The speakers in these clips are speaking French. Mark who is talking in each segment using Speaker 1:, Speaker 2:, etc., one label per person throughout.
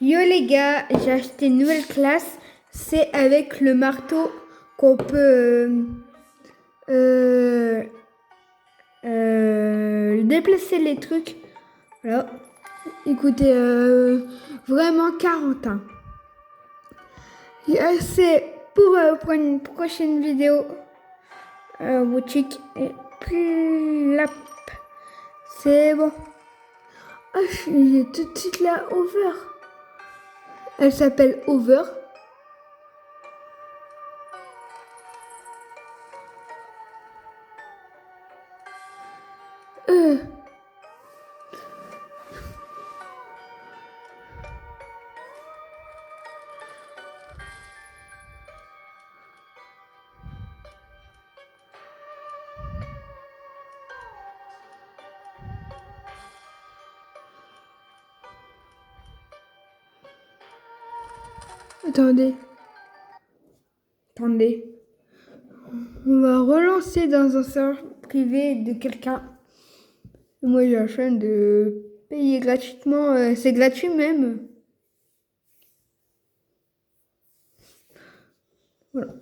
Speaker 1: Yo les gars, j'ai acheté une nouvelle classe. C'est avec le marteau qu'on peut euh, déplacer les trucs. Voilà. Écoutez, vraiment 40 ans. C'est pour une prochaine vidéo boutique. Et plap. C'est bon. Ah, j'ai tout de suite la Over. Elle s'appelle Over. Euh, attendez. Attendez. On va relancer dans un serveur privé de quelqu'un. Moi, j'ai la chaîne de payer gratuitement. C'est gratuit même. Voilà.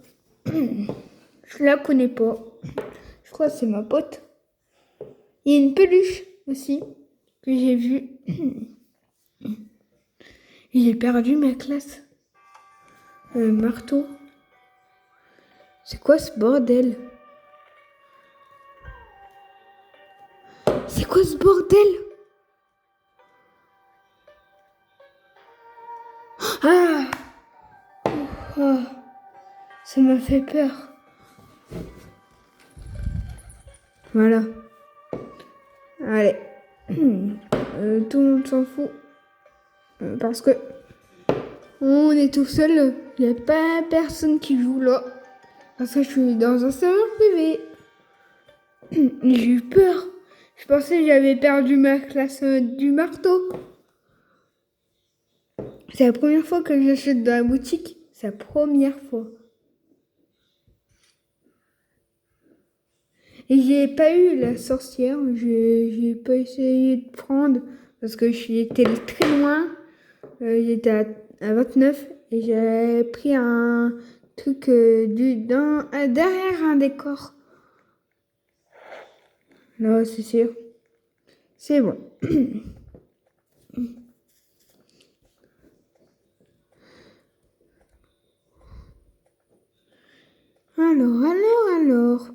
Speaker 1: Je la connais pas. Je crois que c'est ma pote. Il y a une peluche aussi que j'ai vue. J'ai perdu ma classe. Marteau. C'est quoi ce bordel? C'est quoi ce bordel? Ah, oh, ça m'a fait peur. Voilà. Allez. Tout le monde s'en fout. Parce que on est tout seul. Il n'y a pas personne qui joue là. Parce que je suis dans un serveur privé. J'ai eu peur. Je pensais que j'avais perdu ma classe du marteau. C'est la première fois que j'achète dans la boutique. C'est la première fois. Et j'ai pas eu la sorcière. J'ai pas essayé de prendre parce que j'étais très loin. J'étais à 29 et j'ai pris un truc derrière un décor. Là, c'est sûr. C'est bon. Alors.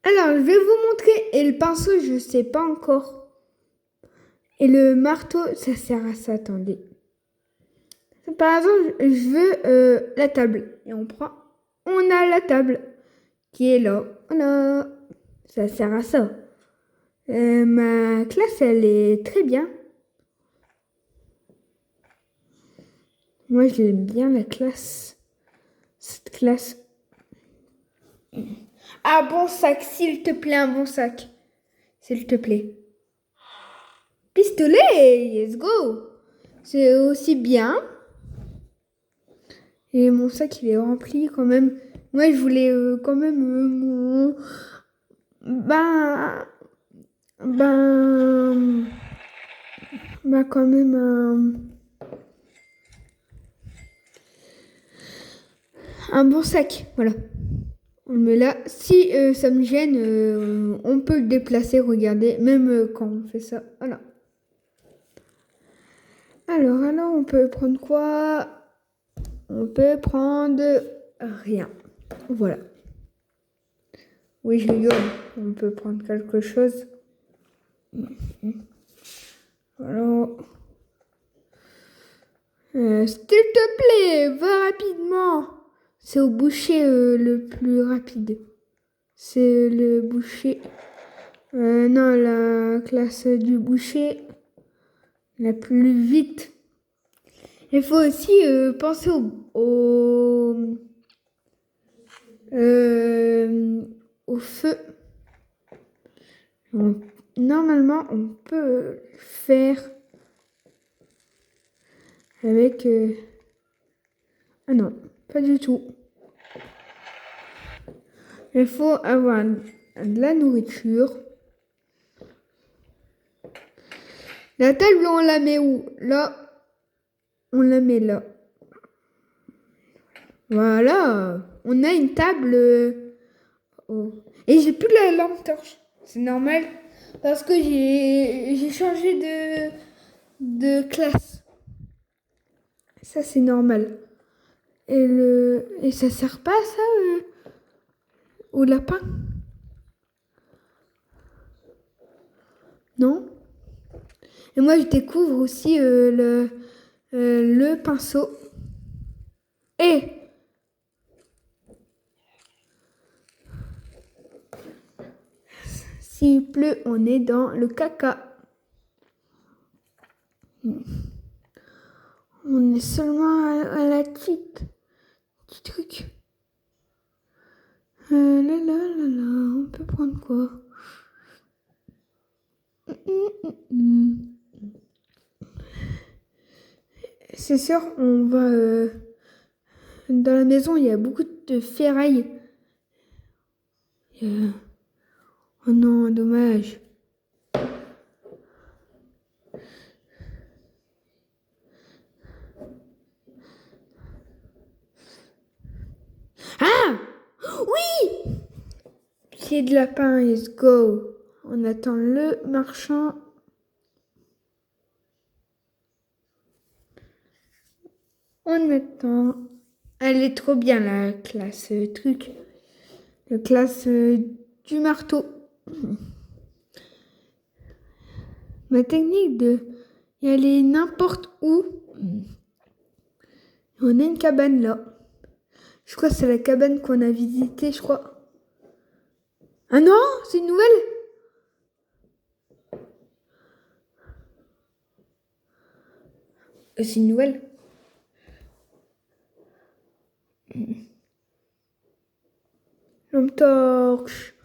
Speaker 1: Alors, je vais vous montrer. Et le pinceau, je sais pas encore. Et le marteau, ça sert à ça. Attendez. Par exemple, je veux la table. Et on prend. On a la table qui est là. Voilà. Ça sert à ça. Ma classe, elle est très bien. Moi, j'aime bien la classe. Cette classe. Un bon sac, s'il te plaît, un bon sac. S'il te plaît. Pistolet, let's go. C'est aussi bien. Et mon sac, il est rempli quand même. Moi, je voulais quand même mon... Ben... quand même un bon sac. Voilà. On le met là. Si ça me gêne, on peut le déplacer, regardez. Même quand on fait ça. Voilà. Alors, on peut prendre quoi? On peut prendre rien. Voilà. Oui, je rigole. On peut prendre quelque chose. Voilà. S'il te plaît, va rapidement. C'est au boucher le plus rapide. C'est le boucher. Non, la classe du boucher la plus vite. Il faut aussi penser au feu. Normalement, on peut faire avec... Ah non, pas du tout. Il faut avoir de la nourriture. La table, on la met où? Là. On la met là. Voilà. On a une table. Oh. Et j'ai plus la lampe torche. C'est normal. Parce que j'ai changé de classe. Ça, c'est normal. Et ça sert pas, ça, au lapin? Non? Et moi, je découvre aussi le pinceau. Et s'il pleut, on est dans le caca. On est seulement à la petite truc. On peut prendre quoi? C'est sûr, on va... dans la maison, il y a beaucoup de ferraille. Oh non, dommage. Ah! Oui! Pied de lapin, let's go. On attend le marchand. On attend. Elle est trop bien, la classe truc. La classe du marteau. Ma technique de y aller n'importe où. On a une cabane là. Je crois que c'est la cabane qu'on a visitée, je crois. Ah non, c'est une nouvelle. C'est une nouvelle. Lampe torche.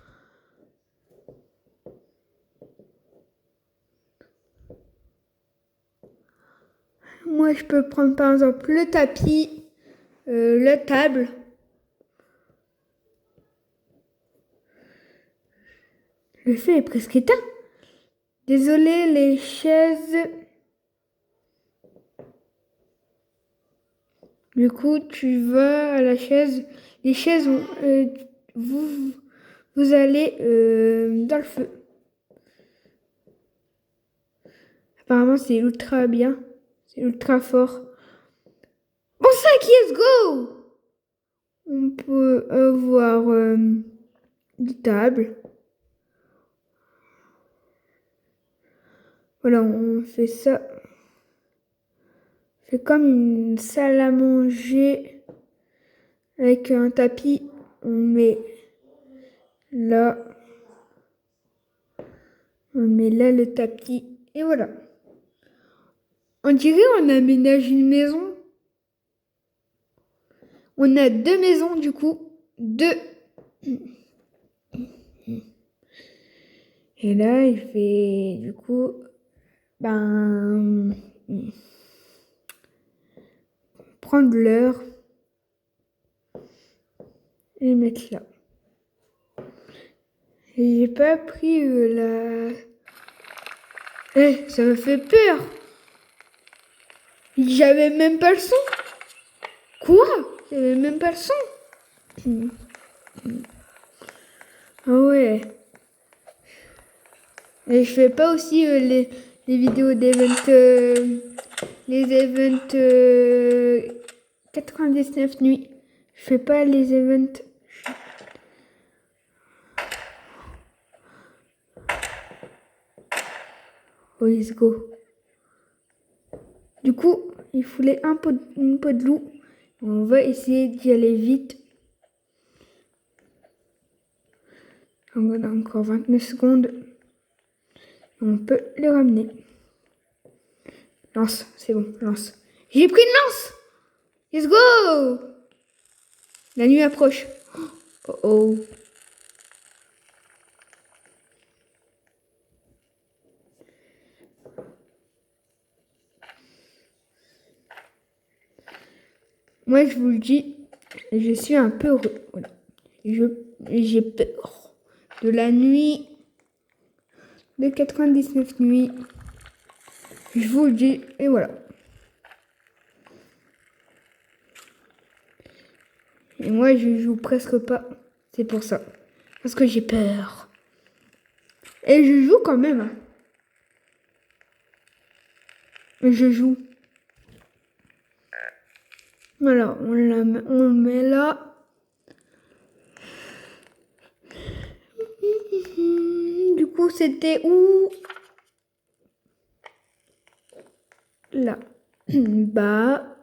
Speaker 1: Moi, je peux prendre par exemple le tapis, la table. Le feu est presque éteint. Désolé, les chaises. Du coup, tu vas à la chaise. Les chaises, vous allez dans le feu. Apparemment, c'est ultra bien. C'est ultra fort. Bon sac, let's go! On peut avoir des tables. Voilà, on fait ça. C'est comme une salle à manger avec un tapis. On met là. On met là le tapis. Et voilà. On dirait on aménage une maison. On a deux maisons du coup. Deux. Et là, il fait du coup, prendre l'heure et mettre là. Et j'ai pas pris la... ça me fait peur. J'avais même pas le son. Quoi? J'avais même pas le son. Ah ouais. Et je fais pas aussi les vidéos d'event, les events 99 nuits. Je fais pas les events. Oh, let's go. Du coup, il fallait une peau de loup. On va essayer d'y aller vite. On a encore 29 secondes. On peut le ramener. Lance, c'est bon, lance. J'ai pris une lance! Let's go! La nuit approche. Oh oh. Moi, je vous le dis, je suis un peu heureux. Voilà. J'ai peur de la nuit, de 99 nuits. Je vous le dis, et voilà. Et moi, je joue presque pas. C'est pour ça. Parce que j'ai peur. Et je joue quand même. Hein. Je joue. Voilà, on le met là. Du coup, c'était où? Là. Bah.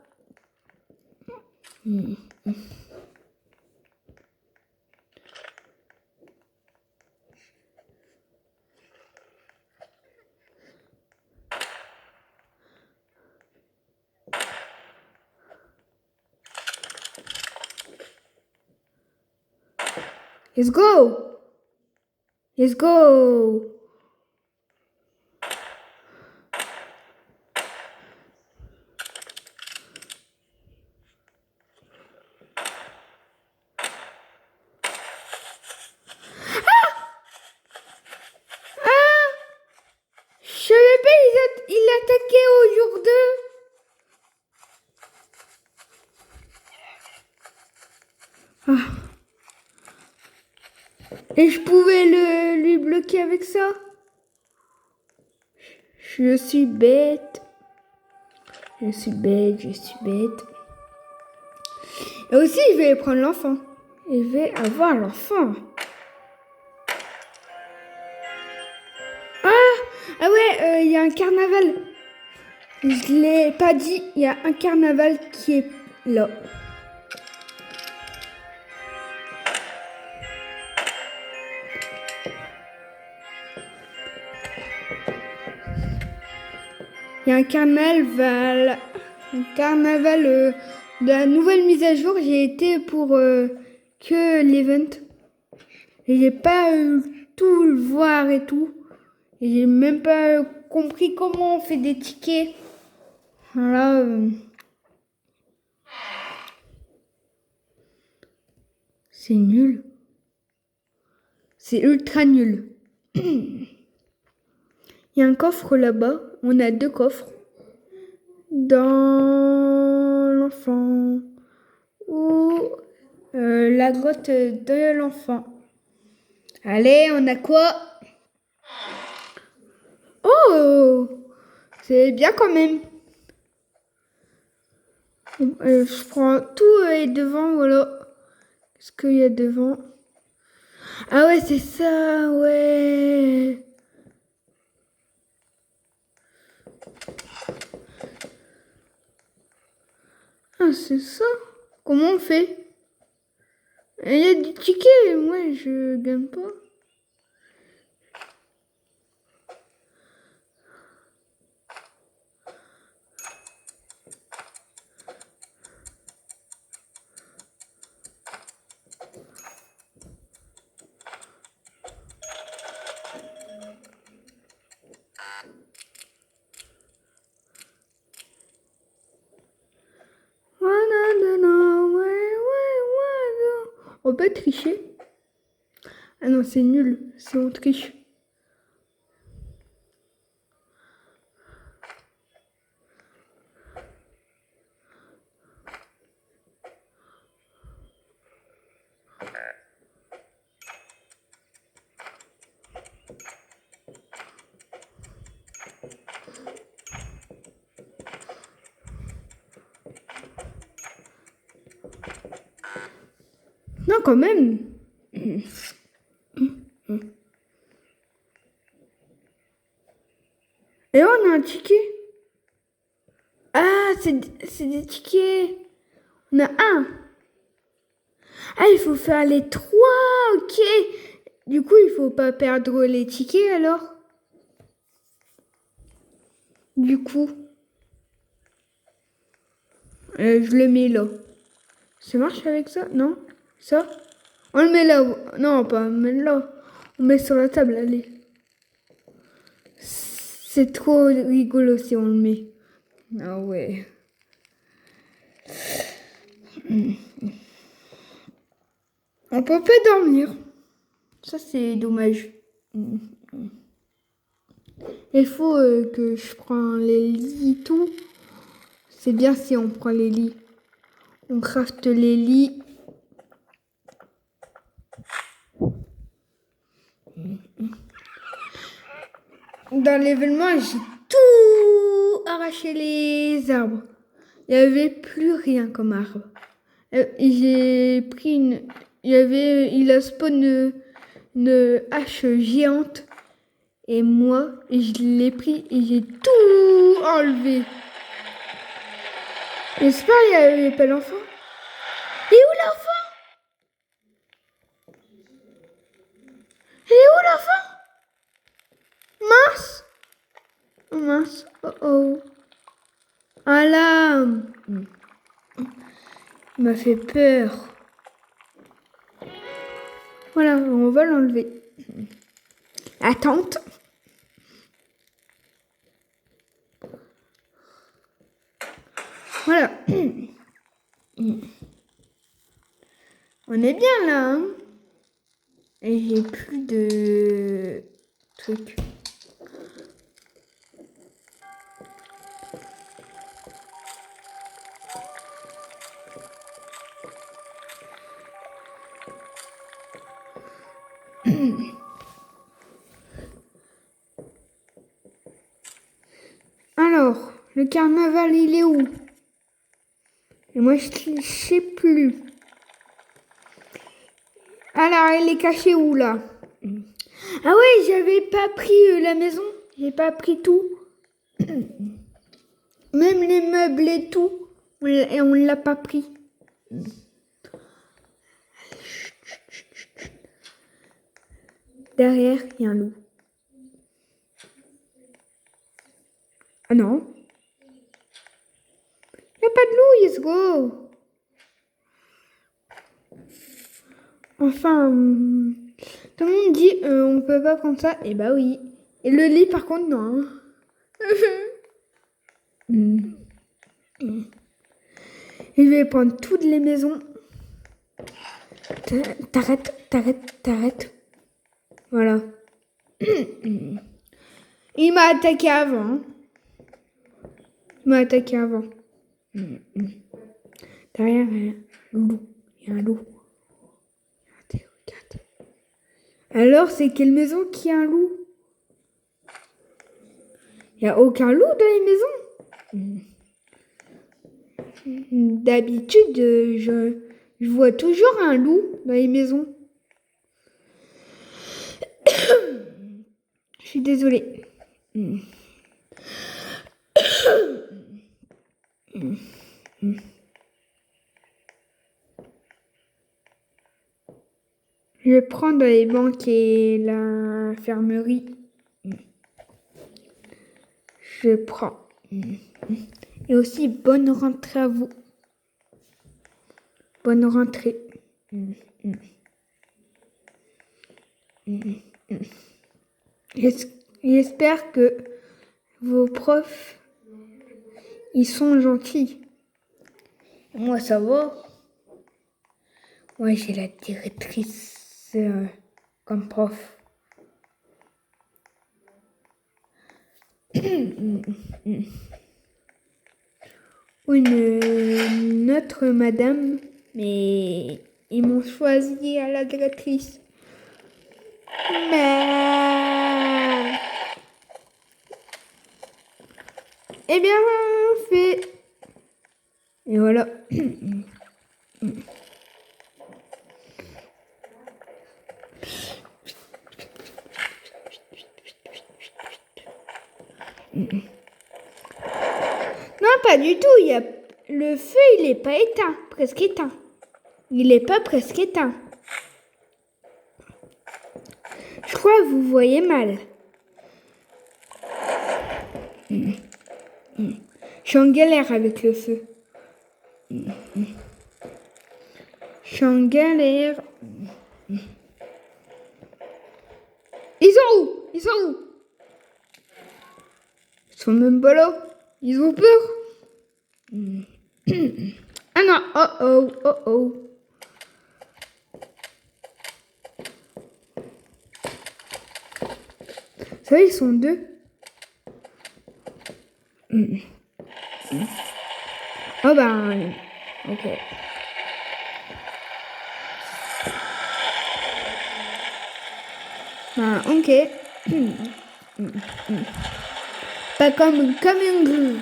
Speaker 1: Let's go! Let's go! Je savais pas, il attaquait au jour 2. Ah. Et je pouvais lui bloquer avec ça. Je suis bête. Je suis bête, je suis bête. Et aussi, je vais prendre l'enfant. Et je vais avoir l'enfant. Ah ouais, il y a un carnaval. Je l'ai pas dit, il y a un carnaval qui est là. Il y a un carnaval. De la nouvelle mise à jour. J'ai été pour que l'event. Et j'ai pas tout le voir et tout. Et j'ai même pas compris comment on fait des tickets. Voilà. C'est nul. C'est ultra nul. Il y a un coffre là-bas. On a 2 coffres. Dans l'enfant. Ou la grotte de l'enfant. Allez, on a quoi? Oh! C'est bien quand même. Je prends tout et devant, voilà. Qu'est-ce qu'il y a devant? Ah ouais, c'est ça, ouais. Ah, c'est ça. Comment on fait? Il y a du ticket, moi je gagne pas. On peut tricher. Ah non, c'est nul. C'est on triche. Non, quand même. Et on a un ticket. Ah, c'est des tickets. On a un. Ah, il faut faire les 3. Ok. Du coup, il faut pas perdre les tickets alors. Du coup, je le mets là. Ça marche avec ça? Non? Ça? On le met là. Non, pas on le met là. On met sur la table, allez. C'est trop rigolo si on le met. Ah ouais. On peut pas dormir. Ça, c'est dommage. Il faut que je prends les lits et tout. C'est bien si on prend les lits. On crafte les lits. Dans l'événement, j'ai tout arraché les arbres. Il n'y avait plus rien comme arbre. J'ai pris il a spawn une hache géante. Et moi, je l'ai pris et j'ai tout enlevé. J'espère qu'il n'y avait pas l'enfant. Et où l'enfant? Et où l'enfant? Mince. Oh mince. Oh oh. Ah là. Il m'a fait peur. Voilà, on va l'enlever. La tente. Voilà. On est bien là, hein? Et j'ai plus de trucs. Alors, le carnaval, il est où? Et moi, je sais plus. Alors, il est caché où, là? Ah ouais, j'avais pas pris la maison. J'ai pas pris tout. Même les meubles et tout. On l'a pas pris. Derrière, il y a un loup. Ah non. Il n'y a pas de loup, let's go. Enfin, tout le monde dit on peut pas prendre ça. Eh bah oui. Et le lit, par contre, non. Je vais prendre toutes les maisons. T'arrêtes. Voilà. Il m'a attaqué avant. Derrière, loup. Il y a un loup. Regardez. Alors, c'est quelle maison qui a un loup? Il n'y a aucun loup dans les maisons. D'habitude, je vois toujours un loup dans les maisons. Je suis désolée. Je vais prendre les banques et l'infirmerie. Je prends. Et aussi, bonne rentrée à vous. Bonne rentrée. J'espère que vos profs, ils sont gentils. Moi, ça va. Moi, j'ai la directrice comme prof. Une autre madame, mais ils m'ont choisi à la directrice. Mais... Eh bien, fait. Et voilà. Non, pas du tout. Le feu, il est pas éteint. Presque éteint. Il est pas presque éteint. Je crois que vous voyez mal. Je suis en galère avec le feu. Je suis en galère. Ils sont où? Ils sont même pas là. Ils ont peur. Ah non. Oh oh. Toi, ils sont deux. Oh ben, ok. Ben, ok. Pas comme une grue.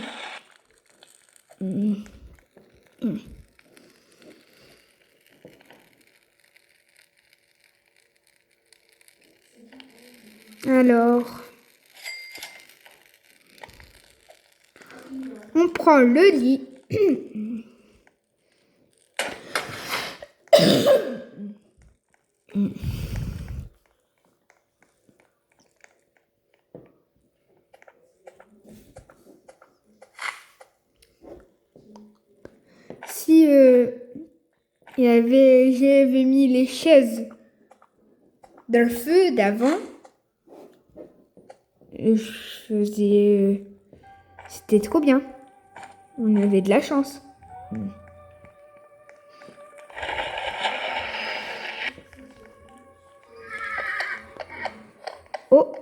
Speaker 1: Alors, on prend le lit. Si j'avais mis les chaises dans le feu d'avant, je faisais, c'était trop bien. On avait de la chance. Oh,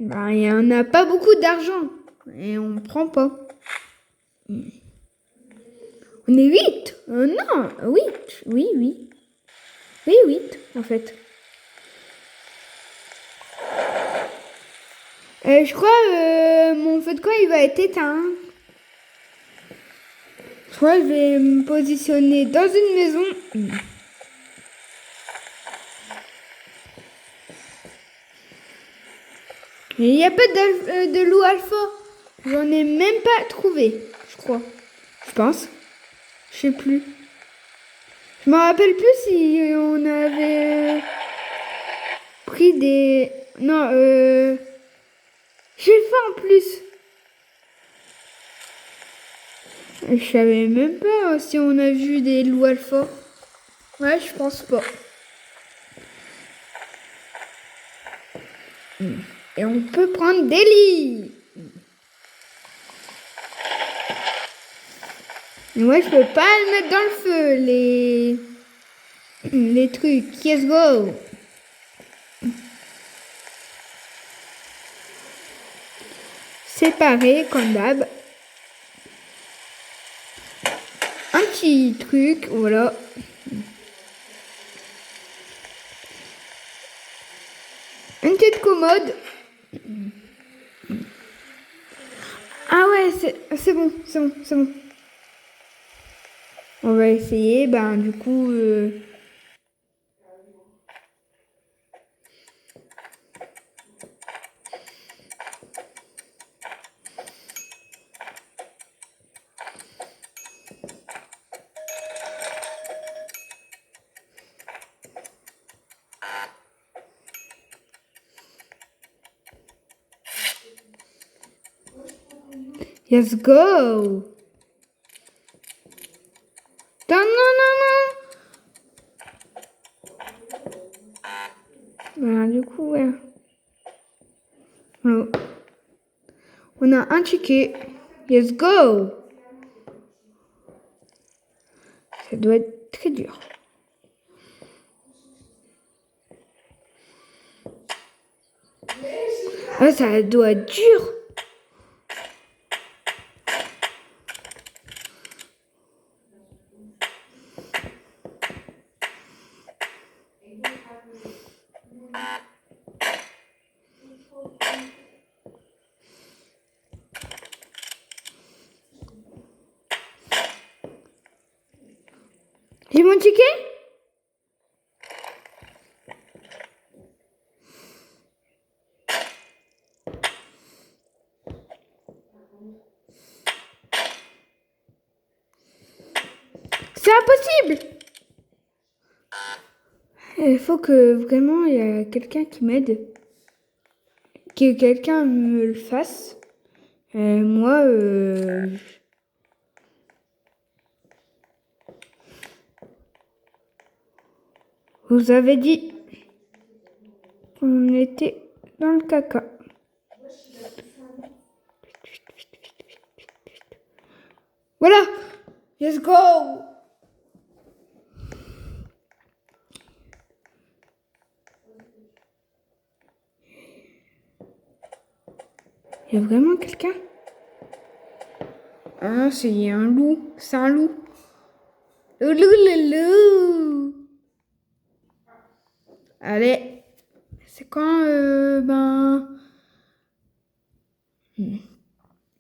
Speaker 1: ben, il n'y en a pas beaucoup d'argent et on prend pas. On est 8. Non, 8. Oui, oui. Oui, 8 en fait. Je crois mon feu de camp il va être éteint. Je crois que je vais me positionner dans une maison. Il n'y a pas de loup alpha. J'en ai même pas trouvé, je crois. Je pense. Je sais plus. Je me rappelle plus si on avait pris des... Non, j'ai faim en plus. Je savais même pas si on a vu des loups alpha. Ouais, je pense pas. Et on peut prendre des lits. Mais moi, je peux pas le mettre dans le feu, les trucs. Let's go. Séparé, comme d'hab. Un petit truc, voilà. Une petite commode. Ah ouais, c'est bon, c'est bon, c'est bon. On va essayer, ben du coup... Let's go. Non, non, non, non. Ben, du coup, ouais. Voilà. On a un ticket. Let's go. Ça doit être très dur. Ah, ça doit être dur. J'ai mon ticket? C'est impossible. Il faut que vraiment il y a quelqu'un qui m'aide. Que quelqu'un me le fasse. Moi, vous avez dit qu'on était dans le caca. Voilà. Let's go. Il y a vraiment quelqu'un? Ah, c'est un loup. C'est un loup. Le loup, le loup. Allez. C'est quand,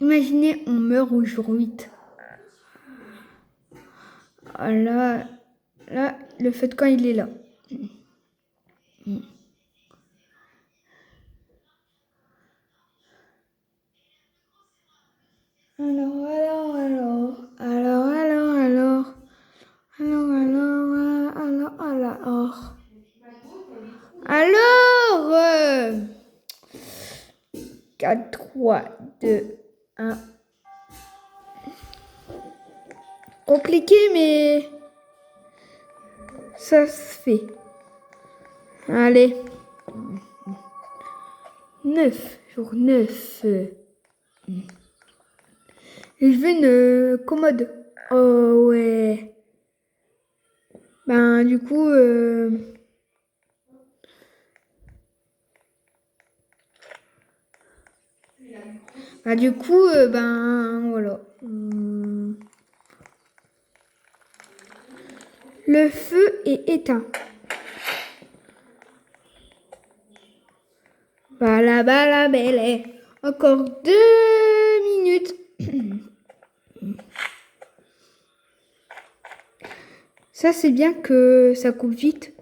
Speaker 1: Imaginez, on meurt au jour 8. Ah, là, le feu de camp, il est là. Alors, 4, 3, 2, 1. Compliqué, mais ça se fait. Allez. 9, jour 9. Et je veux une commode. Oh ouais. Ben du coup, voilà. Le feu est éteint. Bala bala belle. Encore 2 minutes. Ça c'est bien que ça coupe vite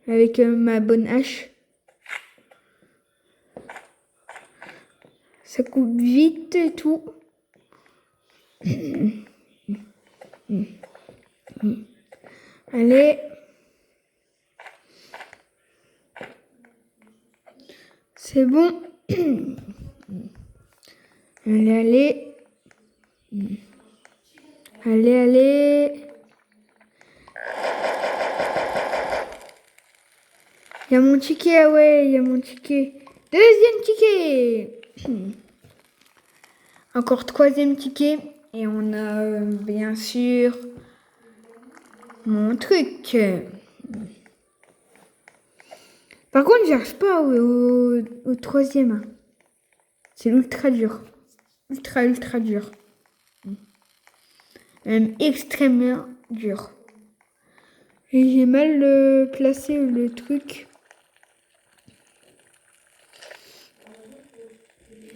Speaker 1: avec ma bonne hache. Ça coupe vite et tout. Allez. C'est bon. Allez. Allez. Il y a mon ticket, ah ouais, il y a mon ticket. Deuxième ticket. Encore troisième ticket. Et on a bien sûr mon truc. Par contre, j'arrive pas au troisième. C'est ultra dur. Ultra dur. Même extrêmement dur. Et j'ai mal placé le truc.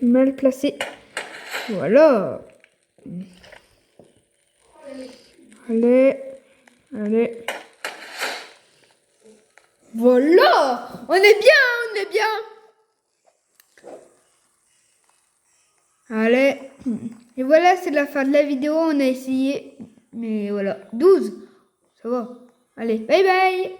Speaker 1: Mal placé. Voilà. Allez. Voilà. On est bien. Allez. Et voilà, c'est la fin de la vidéo. On a essayé. Mais voilà. 12. Ça va. Allez, bye bye.